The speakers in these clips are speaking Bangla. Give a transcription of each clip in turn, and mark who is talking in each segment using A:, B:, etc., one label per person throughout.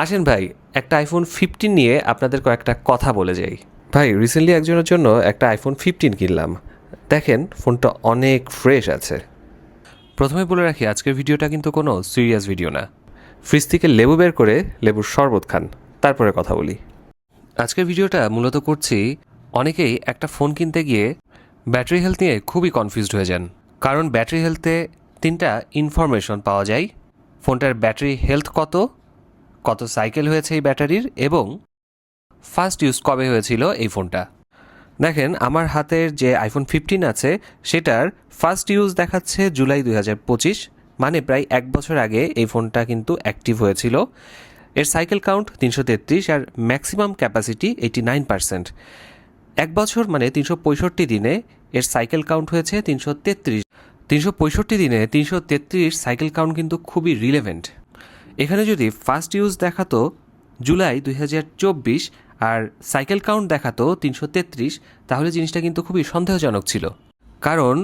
A: আসেন ভাই, একটা আইফোন 15 নিয়ে আপনাদের কয়েকটা কথা বলে যাই। ভাই, রিসেন্টলি একজনের জন্য একটা আইফোন 15 কিনলাম। দেখেন, ফোনটা অনেক ফ্রেশ আছে। প্রথমে বলে রাখি, আজকের ভিডিওটা কিন্তু কোনো সিরিয়াস ভিডিও না। ফ্রিজ থেকে লেবু বের করে লেবুর শরবত খান, তারপরে কথা বলি। আজকের ভিডিওটা মূলত করছি অনেকেই একটা ফোন কিনতে গিয়ে ব্যাটারি হেলথ নিয়ে খুবই কনফিউজড হয়ে যান। কারণ ব্যাটারি হেলথে 3টা ইনফরমেশন পাওয়া যায়: ফোনটার ব্যাটারি হেলথ কত সাইকেল হয়েছে এই ব্যাটারির, এবং ফার্স্ট ইউজ কবে হয়েছিল এই ফোনটা। দেখেন, আমার হাতের যে আইফোন 15 আছে সেটার ফার্স্ট ইউজ দেখাচ্ছে জুলাই 2025, মানে প্রায় 1 বছর আগে এই ফোনটা কিন্তু অ্যাক্টিভ হয়েছিল। এর সাইকেল কাউন্ট 333 আর ম্যাক্সিমাম ক্যাপাসিটি 89%। 1 বছর মানে 365 দিনে এর সাইকেল কাউন্ট হয়েছে 333। 365 দিনে 333 সাইকেল কাউন্ট কিন্তু খুবই রিলেভেন্ট। এখানে যদি ফার্স্ট ইউজ দেখাতো জুলাই 2024 আর সাইকেল কাউন্ট দেখাতো 333, তাহলে জিনিসটা কিন্তু খুবই সন্দেহজনক ছিল। কারণ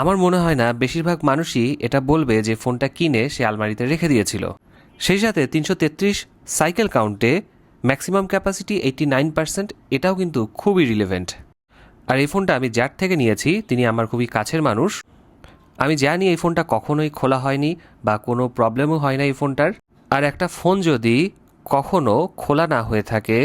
A: আমার মনে হয় না বেশিরভাগ মানুষই এটা বলবে যে ফোনটা কিনে সে আলমারিতে রেখে দিয়েছিল। সেই সাথে 333 সাইকেল কাউন্টে ম্যাক্সিমাম ক্যাপাসিটি 89%, এটাও কিন্তু খুবই রিলেভেন্ট। আর এই ফোনটা আমি যার থেকে নিয়েছি তিনি আমার খুবই কাছের মানুষ। আমি জানি এই ফোনটা কখনোই খোলা হয়নি বা কোনো প্রবলেমও হয় না এই ফোনটার। আর একটা ফোন যদি কখনো খোলা না হয়ে থাকে,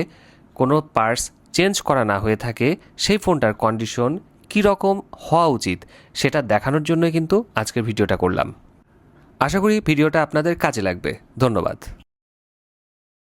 A: কোনো পার্টস চেঞ্জ করা না হয়ে থাকে, সেই ফোনটার কন্ডিশন কীরকম হওয়া উচিত সেটা দেখানোর জন্যই কিন্তু আজকের ভিডিওটা করলাম। আশা করি ভিডিওটা আপনাদের কাজে লাগবে। ধন্যবাদ।